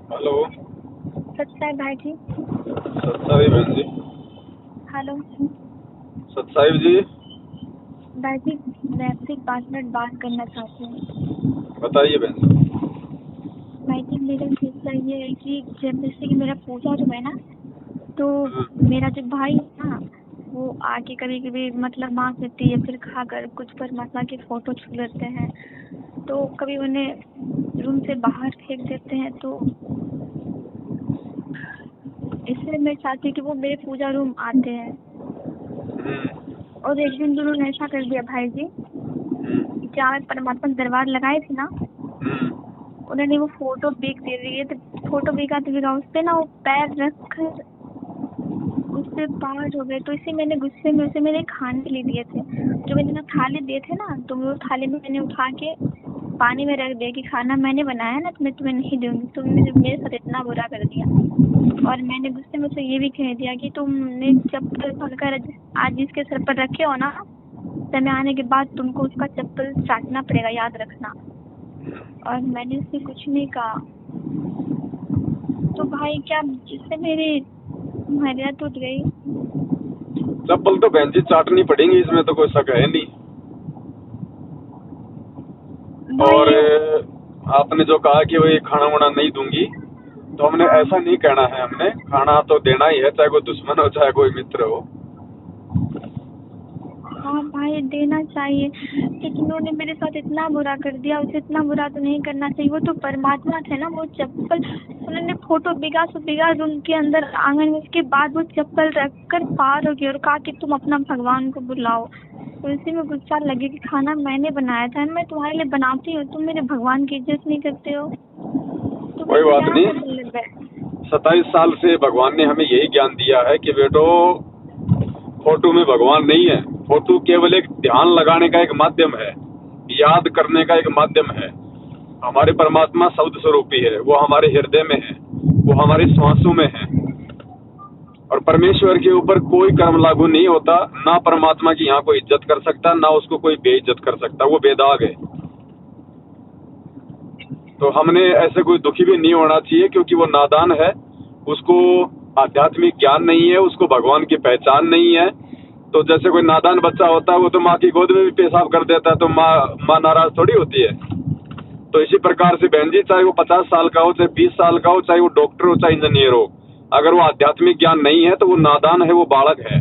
Hello. सत्साई भाई जी। सत्साई बहन जी। Hello सत्साई जी। भाई जी, मैं आपसे 5 मिनट बात करना चाहती हूँ। बताइए बहन जी। भाई जी, मेरा किस्सा ये है कि जब जैसे कि मेरा पूजा जो है ना, तो मेरा जो भाई है ना, वो आके कभी कभी मतलब माँ कहती है, फिर खाकर कुछ परमात्मा की फोटो छू लेते हैं, तो कभी उन्हें रूम से बाहर फेंक देते हैं। तो इसलिए मैं चाहती हूँ कि वो मेरे पूजा रूम आते हैं। और एक दिन उन्होंने ऐसा कर दिया भाई जी, जहाँ मैं परमात्मा दरबार लगाए थे ना, उन्होंने वो फोटो बिक दे रही है, तो फोटो बिका उस पे ना वो पैर रख कर उस पे पार हो गए। तो इसी मैंने गुस्से में उसे मैंने खाने के लिए दिए थे, जो मैंने ना थाली दिए थे ना, तो वो थाली में मैंने उठा के पानी में रख दिया कि खाना मैंने बनाया ना, तो मैं तुम्हें नहीं दूंगी। तुमने जो मेरे साथ इतना बुरा कर दिया, और मैंने गुस्से में उसे ये भी कह दिया कि तुमने चप्पल पकड़कर आज जिसके सर पर रखे हो ना, समय आने के बाद तुमको उसका चप्पल चाटना पड़ेगा, याद रखना। और मैंने उससे कुछ नहीं कहा। तो भाई, क्या इससे मेरी मर्यादा टूट गई? चप्पल तो बहन जी चाटनी पड़ेंगी, इसमें तो कोई शक है नहीं। और भाई आपने जो कहा कि वही खाना वाना नहीं दूंगी, तो हमने हाँ ऐसा नहीं कहना है। हमने खाना तो देना ही है, चाहे कोई दुश्मन हो चाहे कोई मित्र हो। हाँ भाई, देना चाहिए, लेकिन उन्होंने मेरे साथ इतना बुरा कर दिया। उसे इतना बुरा तो नहीं करना चाहिए, वो तो परमात्मा थे ना। वो चप्पल उन्होंने फोटो बिगा सो बिगा रूम के अंदर आंगन में, उसके बाद वो चप्पल रखकर पार हो गई और कहा कि तुम अपना भगवान को बुलाओ। तो इसी में गुस्सा लगे कि खाना मैंने बनाया था, मैं तुम्हारे लिए बनाती हूँ, तुम मेरे भगवान की इज्जत नहीं करते हो। तो कोई मुझे बात क्या नहीं। मतलब है? 27 साल से भगवान ने हमें यही ज्ञान दिया है कि बेटो, फोटो में भगवान नहीं है। फोटो केवल एक ध्यान लगाने का एक माध्यम है, याद करने का एक माध्यम है। हमारे परमात्मा शब्द स्वरूपी है, वो हमारे हृदय में है, वो हमारे श्वासों में है। और परमेश्वर के ऊपर कोई कर्म लागू नहीं होता। ना परमात्मा की यहाँ कोई इज्जत कर सकता, ना उसको कोई बेइज्जत कर सकता। वो बेदाग है। तो हमने ऐसे कोई दुखी भी नहीं होना चाहिए, क्योंकि वो नादान है, उसको आध्यात्मिक ज्ञान नहीं है, उसको भगवान की पहचान नहीं है। तो जैसे कोई नादान बच्चा होता है, वो तो माँ की गोद में भी पेशाब कर देता है, तो माँ नाराज थोड़ी होती है। तो इसी प्रकार से बहन जी, चाहे वो 50 साल का हो, चाहे 20 साल का हो, चाहे वो डॉक्टर हो, चाहे इंजीनियर हो, अगर वो आध्यात्मिक ज्ञान नहीं है तो वो नादान है, वो बालक है।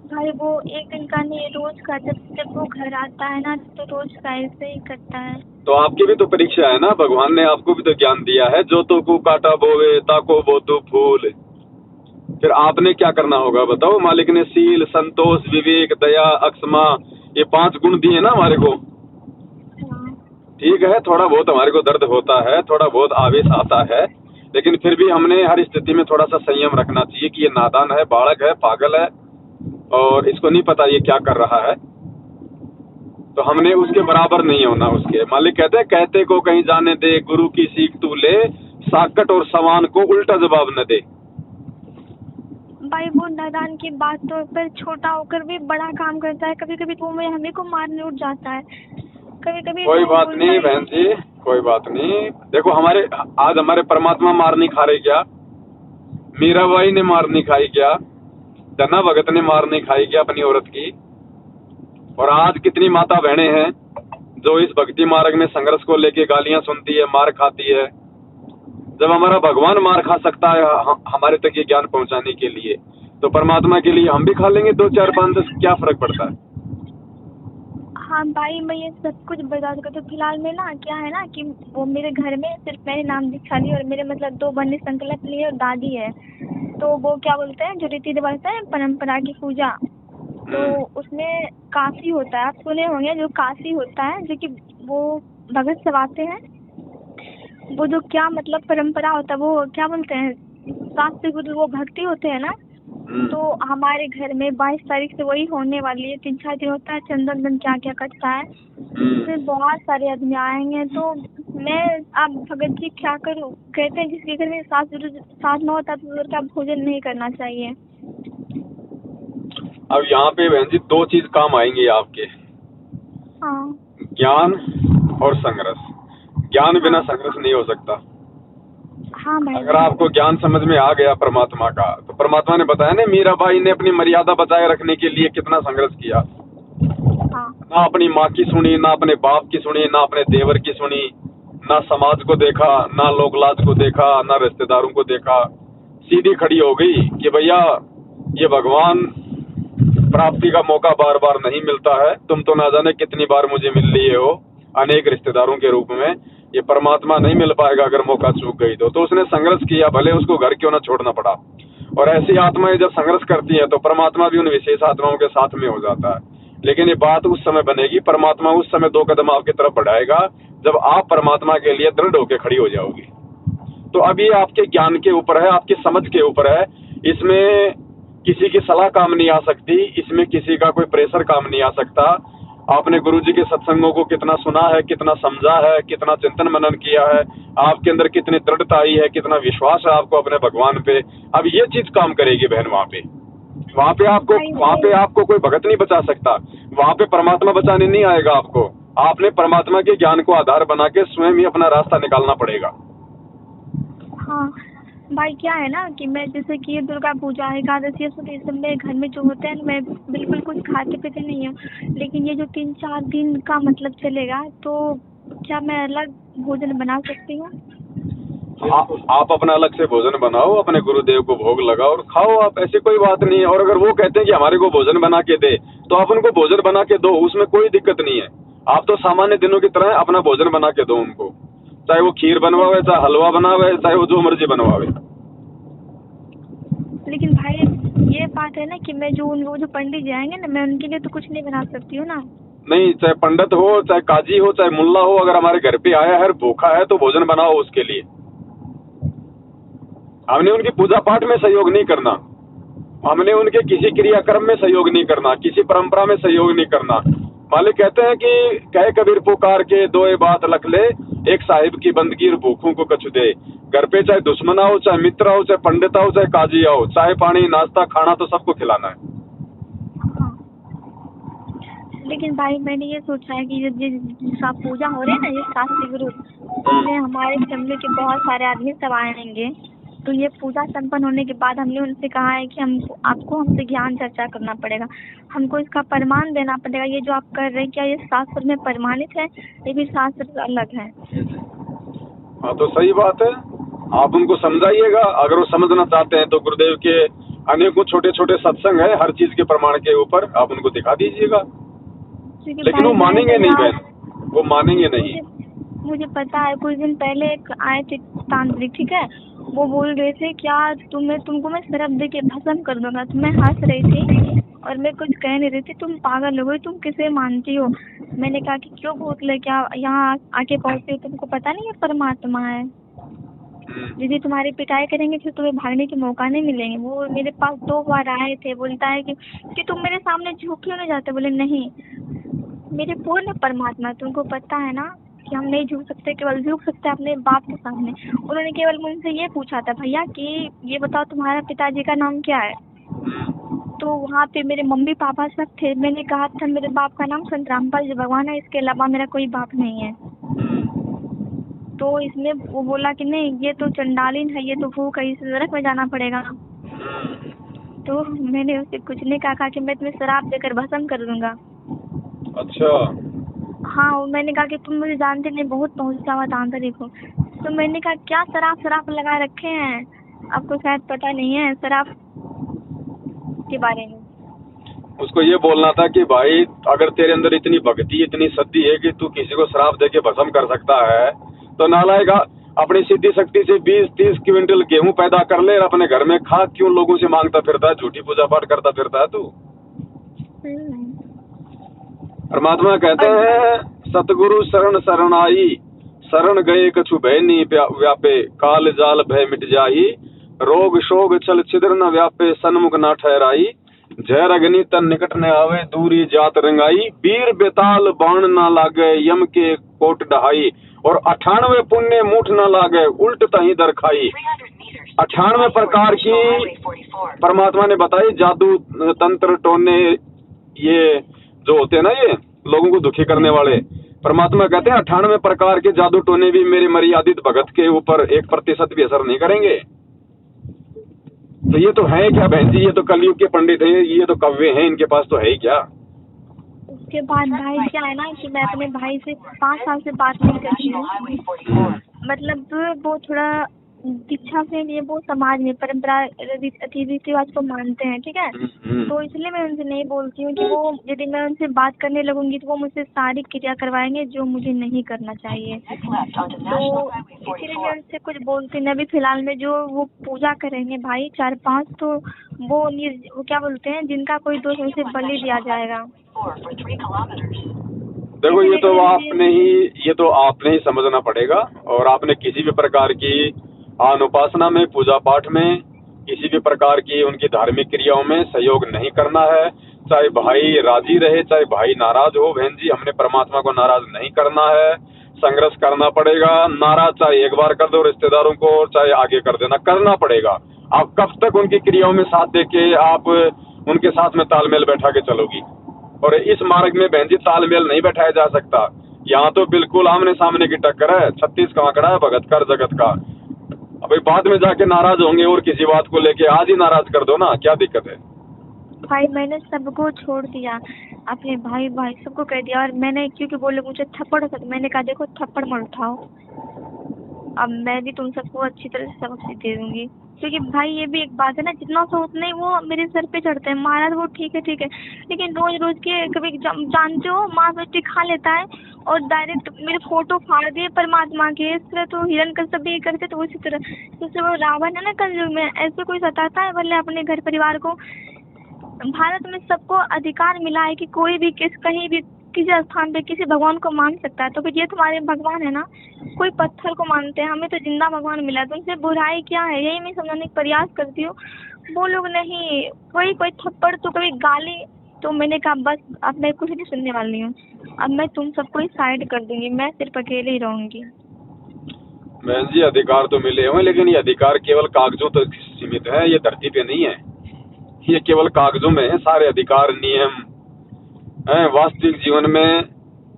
भाई, वो एक दिन का नहीं, रोज का। जब जब वो घर आता है ना, तो रोज का ऐसे ही करता है। तो आपकी भी तो परीक्षा है ना, भगवान ने आपको भी तो ज्ञान दिया है। जो तो को काटा बोवे ताको बो तो फूल। फिर आपने क्या करना होगा बताओ। मालिक ने सील, संतोष, विवेक, दया, अक्षमा, ये 5 गुण दिए ना हमारे को। हाँ ठीक है, थोड़ा बहुत हमारे को दर्द होता है, थोड़ा बहुत आवेश आता है, लेकिन फिर भी हमने हर स्थिति में थोड़ा सा संयम रखना चाहिए कि ये नादान है, बालक है, पागल है, और इसको नहीं पता ये क्या कर रहा है। तो हमने उसके बराबर नहीं होना उसके। मालिक कहते हैं, कहते को कहीं जाने दे, गुरु की सीख तू ले, साकट और समान को उल्टा जवाब न दे। भाई, वो नादान की बात तो पर छोटा होकर भी बड़ा काम करता है। कभी कभी तो मैं हमें को मारने उठ जाता है, कभी कभी कोई तो बात बोलता नहीं है। बहन जी, कोई बात नहीं। देखो, आज हमारे परमात्मा मार नहीं खा रहे क्या? मीराबाई ने मार नहीं खाई क्या? धना भगत ने मार नहीं खाई क्या अपनी औरत की? और आज कितनी माता बहनें हैं जो इस भक्ति मार्ग में संघर्ष को लेके गालियां सुनती है, मार खाती है। जब हमारा भगवान मार खा सकता है हमारे तक ये ज्ञान पहुंचाने के लिए, तो परमात्मा के लिए हम भी खा लेंगे 2 4 5 10, क्या फर्क पड़ता है? हाँ भाई, मैं ये सब कुछ बता दूंगा। तो फिलहाल में ना क्या है ना कि वो मेरे घर में सिर्फ मैंने नाम दीक्षा ली, और मेरे मतलब 2 बन्नी संकल्प लिए, और दादी है। तो वो क्या बोलते हैं, जो रीति रिवाज है परंपरा की पूजा, तो उसमें काशी होता है। आप सुने होंगे, जो काशी होता है, जो कि वो भगत सब आते हैं। वो जो क्या मतलब परंपरा होता है, वो क्या बोलते हैं, शास्त्र गुरु, वो भक्ति होते हैं ना। तो हमारे घर में 22 तारीख से वही होने वाली है। 3 4 दिन होता है, चंदन दन क्या क्या कटता है, उसमें बहुत सारे आदमी आएंगे। तो मैं, आप भगत जी क्या करूँ, कहते हैं जिसके घर में सास न होता तो उसका भोजन नहीं करना चाहिए। अब यहाँ पे बहन जी 2 चीज काम आएंगी आपके, हाँ ज्ञान और संघर्ष। ज्ञान बिना संघर्ष नहीं हो सकता। हाँ भाई। अगर आपको ज्ञान समझ में आ गया परमात्मा का, तो परमात्मा ने बताया ना, मीराबाई ने अपनी मर्यादा बचाए रखने के लिए कितना संघर्ष किया। हाँ। ना अपनी माँ की सुनी, ना अपने बाप की सुनी, ना अपने देवर की सुनी, ना समाज को देखा, ना लोकलाज को देखा, ना रिश्तेदारों को देखा। सीधी खड़ी हो गई कि भैया ये भगवान प्राप्ति का मौका बार बार नहीं मिलता है, तुम तो ना जाने कितनी बार मुझे मिल लिए हो अनेक रिश्तेदारों के रूप में, ये परमात्मा नहीं मिल पाएगा अगर मौका चूक गई तो उसने संघर्ष किया, भले उसको घर क्यों ना छोड़ना पड़ा। और ऐसी आत्माएं जब संघर्ष करती हैं तो परमात्मा भी उन विशेष आत्माओं के साथ में हो जाता है। लेकिन ये बात उस समय बनेगी, परमात्मा उस समय 2 कदम आपकी तरफ बढ़ाएगा जब आप परमात्मा के लिए दृढ़ होकर खड़ी हो जाओगी। तो अब ये आपके ज्ञान के ऊपर है, आपकी समझ के ऊपर है। इसमें किसी की सलाह काम नहीं आ सकती, इसमें किसी का कोई प्रेशर काम नहीं आ सकता। आपने गुरुजी के सत्संगों को कितना सुना है, कितना समझा है, कितना चिंतन मनन किया है, आपके अंदर कितनी दृढ़ता आई है, कितना विश्वास है आपको अपने भगवान पे, अब ये चीज काम करेगी बहन। वहाँ पे आपको कोई भगत नहीं बचा सकता, वहाँ पे परमात्मा बचाने नहीं आएगा आपको। आपने परमात्मा के ज्ञान को आधार बना के स्वयं ही अपना रास्ता निकालना पड़ेगा। हाँ भाई, क्या है ना कि मैं जैसे कि ये दुर्गा पूजा, एकादशी, ये सब मेरे घर में जो होते हैं, मैं बिल्कुल कुछ खाते पीते नहीं हूँ। लेकिन ये जो 3-4 दिन का मतलब चलेगा, तो क्या मैं अलग भोजन बना सकती हूँ? आप अपना अलग से भोजन बनाओ, अपने गुरुदेव को भोग लगाओ और खाओ आप, ऐसी कोई बात नहीं है। और अगर वो कहते हैं कि हमारे को भोजन बना के दे, तो आप उनको भोजन बना के दो, उसमें कोई दिक्कत नहीं है। आप तो सामान्य दिनों की तरह अपना भोजन बना के दो उनको, चाहे वो खीर बनवावे, चाहे हलवा बनावे, चाहे वो जो मर्जी बनवावे। लेकिन भाई ये बात है ना कि मैं वो जो पंडित जी आएंगे ना, मैं उनके लिए तो कुछ नहीं बना सकती हूँ ना। नहीं, चाहे पंडित हो, चाहे काजी हो, चाहे मुल्ला हो, अगर हमारे घर पे आया है, भूखा है, तो भोजन बनाओ उसके लिए। हमने उनकी पूजा पाठ में सहयोग नहीं करना, हमने उनके किसी क्रियाक्रम में सहयोग नहीं करना, किसी परंपरा में सहयोग नहीं करना। मालिक कहते हैं कि कहे कबीर पुकार के दोए बात लख ले, एक साहिब की बंदगी और भूखों को कछु दे। घर पे चाहे दुश्मन आओ, चाहे मित्र आओ, चाहे पंडित आओ, चाहे काजी आओ, चाहे पानी नाश्ता खाना तो सबको खिलाना है। हाँ। लेकिन भाई मैंने ये सोचा है कि जो पूजा हो रही है ना, ये शास्त्री गुरु, उसमें हमारे फैमिली के बहुत सारे आदमी सब आएंगे। तो ये पूजा संपन्न होने के बाद हमने उनसे कहा है कि आपको हमसे ज्ञान चर्चा करना पड़ेगा, हमको इसका प्रमाण देना पड़ेगा। ये जो आप कर रहे हैं, क्या ये शास्त्र में प्रमाणित है, ये भी शास्त्र से अलग है? हाँ, तो सही बात है, आप उनको समझाइएगा। अगर वो समझना चाहते हैं तो गुरुदेव के अनेकों छोटे छोटे सत्संग है हर चीज के प्रमाण के ऊपर, आप उनको दिखा दीजिएगा। लेकिन वो मानेंगे नहीं बहन, वो मानेंगे नहीं। मुझे पता है, कुछ दिन पहले एक आए थे तांत्रिक, ठीक है, वो बोल रहे थे क्या तुमको मैं शराब दे के भस्म कर दूंगा। तो मैं हंस रही थी और मैं कुछ कह नहीं रही थी, तुम पागल हो गई, तुम किसे मानती हो? मैंने कहा कि क्यों भूत ले, क्या यहाँ आके पहुँचते हो, तुमको पता नहीं है परमात्मा है। यदि तुम्हारी पिटाई करेंगे फिर तुम्हें भागने के मौका नहीं मिलेंगे। वो मेरे पास 2 बार आए थे, बोलता है कि तुम मेरे सामने झुक क्यों नहीं जाते? बोले नहीं, मेरे पूर्ण परमात्मा, तुमको पता है ना कि हम नहीं झुक सकते, केवल झुक सकते अपने बाप के सामने। उन्होंने केवल मुझसे ये पूछा था, भैया कि ये बताओ तुम्हारा पिताजी का नाम क्या है? तो वहाँ पे मेरे मम्मी पापा सब थे। मैंने कहा था मेरे बाप का नाम संत रामपाल जी भगवान है, इसके अलावा मेरा कोई बाप नहीं है। तो इसमें वो बोला कि नहीं, ये तो चंडालीन है, ये तो भूख है, इसे नरक में जाना पड़ेगा। तो मैंने उससे कुछ नहीं कहा कि मैं तुम्हें शराब देकर भस्म कर दूंगा। अच्छा। हाँ, मैंने कहा कि तुम मुझे जानते नहीं, बहुत पहुँचा हुआ तांत्रिक हो। तो मैंने कहा क्या शराब लगा रखे हैं, आपको शायद पता नहीं है शराब के बारे में। उसको ये बोलना था कि भाई अगर तेरे अंदर इतनी भक्ति, इतनी सिद्धि है कि तू किसी को शराब दे के भस्म कर सकता है, तो नालायक अपनी सिद्धि शक्ति से 20-30 क्विंटल गेहूं पैदा कर ले और अपने घर में खा, क्यों लोगों से मांगता फिरता है, झूठी पूजा पाठ करता फिरता है तू? परमात्मा कहते हैं सतगुरु शरण शरणाई, शरण गए कछु भय नहीं व्यापे, काल जाल भय मिट जाई, रोग शोग छल छिद्र न व्यापे, सन्मुख न ठहराई, जहर अग्नि तन निकट न आवे, दूरी जात रंगाई, वीर बेताल बाण न लागे, यम के कोट डहाई, और 98 पुण्य मुठ न लागे, उल्ट तही दर खाई। 98 प्रकार की परमात्मा ने बताई जादू तंत्र टोने, ये जो होते हैं ना, ये लोगों को दुखी करने वाले, परमात्मा कहते हैं 98 प्रकार के जादू टोने भी मेरे मर्यादित भगत के ऊपर 1% भी असर नहीं करेंगे। तो ये तो है क्या बहन जी, ये तो कलयुग के पंडित हैं, ये तो कव्वे हैं, इनके पास तो है ही क्या। उसके बाद भाई क्या है ना कि मैं अपने भाई से 5 साल से बात नहीं करती हूँ। मतलब वो थोड़ा दीक्षा से लिए वो समाज में परंपरा रीति रिवाज को मानते हैं, ठीक है। तो इसलिए मैं उनसे नहीं बोलती हूँ कि वो यदि मैं उनसे बात करने लगूंगी तो वो मुझसे सारी क्रिया करवाएंगे जो मुझे नहीं करना चाहिए। तो इसलिए मैं उनसे कुछ बोलती नहीं। अभी फिलहाल में जो वो पूजा करेंगे भाई 4-5, तो वो क्या बोलते हैं, जिनका कोई दोष उसे बलि दिया जाएगा। देखो ये तो आपने ही समझना पड़ेगा, और आपने किसी भी प्रकार की अनुपासना में, पूजा पाठ में, किसी भी प्रकार की उनकी धार्मिक क्रियाओं में सहयोग नहीं करना है। चाहे भाई राजी रहे, चाहे भाई नाराज हो, बहन जी हमने परमात्मा को नाराज नहीं करना है। संघर्ष करना पड़ेगा, नाराज चाहे एक बार कर दो रिश्तेदारों को, चाहे आगे कर देना, करना पड़ेगा। आप कब तक उनकी क्रियाओं में साथ देके आप उनके साथ में तालमेल बैठा के चलोगी। और इस मार्ग में बहन जी तालमेल नहीं बैठाया जा सकता। यहाँ तो बिल्कुल आमने सामने की टक्कर है, 36 का आंकड़ा है भगत का जगत का। अभी बाद में जाके नाराज होंगे और किसी बात को लेके आज ही नाराज कर दो ना, क्या दिक्कत है। भाई मैंने सबको छोड़ दिया, अपने भाई सबको कह दिया। और मैंने क्योंकि बोले मुझे थप्पड़, मैंने कहा देखो थप्पड़ मत उठाओ, अब मैं भी तुम सबको अच्छी तरह से सबक दे दूंगी। क्योंकि भाई ये भी एक बात है ना, जितना सो उतना ही वो मेरे सर पे चढ़ते हैं। महाराज वो ठीक है, लेकिन रोज रोज के कभी जानते हो मांस रोटी खा लेता है और डायरेक्ट मेरे फोटो फाड़ दिए परमात्मा के। इस तरह तो हिरण्यकश्यप भी करते, तो उसी तरह जैसे वो रावण है ना कलयुग में, ऐसे कोई सताता है भले अपने घर परिवार को। भारत में सबको अधिकार मिला है कि कोई भी कहीं भी किसी स्थान पे किसी भगवान को मान सकता है। तो फिर ये तुम्हारे भगवान है ना, कोई पत्थर को मानते हैं, हमें तो जिंदा भगवान मिला है। तो उनसे बुराई क्या है, यही मैं समझाने का प्रयास करती हूँ। वो लोग नहीं, कोई थप्पड़ तो कभी गाली, तो मैंने कहा बस अब मैं कुछ नहीं सुनने वाली हूँ, अब मैं तुम सबको ही साइड कर दूंगी, मैं सिर्फ अकेले ही रहूंगी। बहन जी अधिकार तो मिले हुए, लेकिन ये अधिकार केवल कागजों तक सीमित है, ये धरती पे नहीं है। ये केवल कागजों में है, सारे अधिकार नियम हैं। वास्तविक जीवन में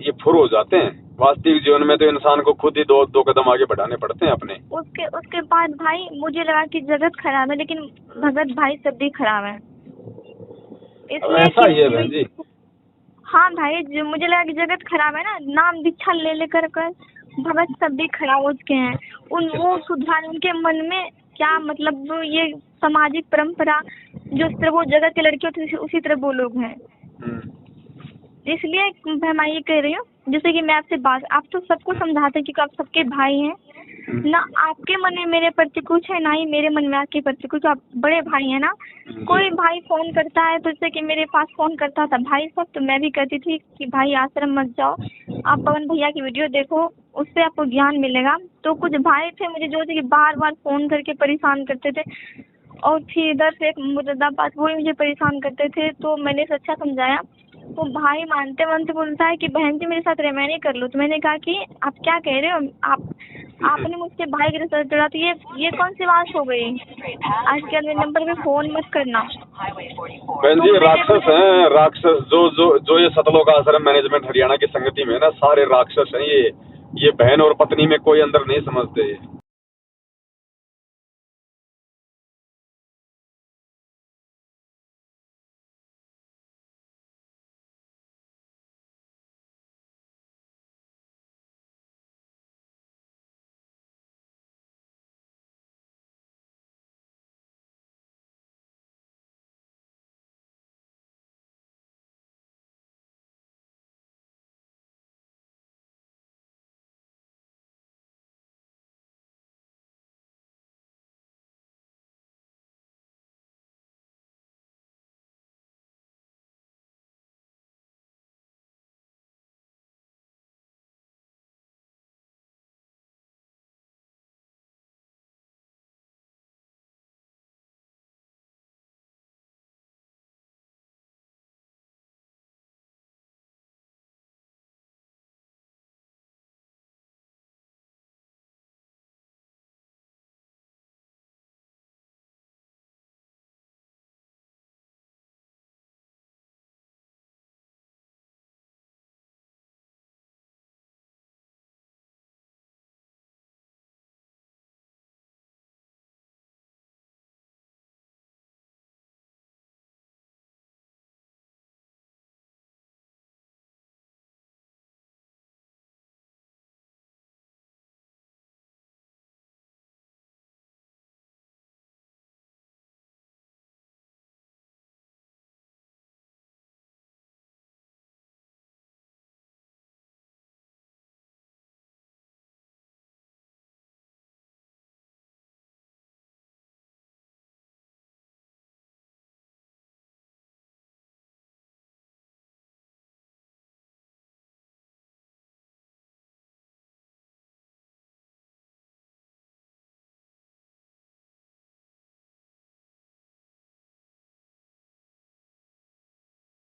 ये फुर हो जाते हैं। वास्तविक जीवन में तो इंसान को खुद ही दो कदम आगे बढ़ाने पड़ते हैं अपने। उसके बाद भाई मुझे लगा कि जगत खराब है, लेकिन भगत भाई सब भी खराब है। ऐसा ही है बहन जी। हाँ भाई, जो मुझे लगा कि जगत खराब है ना, नाम दीक्षा ले लेकर भगत सब भी खराब हो चुके हैं। वो सुधार उनके मन में क्या, मतलब ये सामाजिक परंपरा जो तरह वो जगत के लड़के होते हैं उसी तरह वो लोग हैं। इसलिए मैं ये कह रही हूँ, जैसे कि मैं आपसे बात, आप तो सबको समझाते हैं क्योंकि आप सबके भाई हैं ना। आपके मन में मेरे प्रति कुछ है, ना ही मेरे मन में आपके प्रति कुछ। आप बड़े भाई हैं ना। कोई भाई फोन करता है तो जैसे कि मेरे पास फोन करता था भाई सब, तो मैं भी कहती थी कि भाई आश्रम मत जाओ, आप पवन भैया की वीडियो देखो, उससे आपको ज्ञान मिलेगा। तो कुछ भाई थे मुझे जो कि बार बार फोन करके परेशान करते थे, और फिर इधर से एक मुर्दाबाद वो ही मुझे परेशान करते थे। तो मैंने अच्छा समझाया, तो भाई मानते बोलता है कि बहन जी मेरे साथ रेमेनी कर लो। तो मैंने कहा कि आप क्या कह रहे हो, आपने मुझसे भाई के साथ जोड़ा, तो ये कौन सी बात हो गई। आज के मेरे नंबर पे फोन मत करना। बहन जी राक्षस हैं, राक्षस जो ये सतलोक आश्रम मैनेजमेंट हरियाणा की संगति में ना, सारे राक्षस हैं। ये बहन और पत्नी में कोई अंदर नहीं समझते।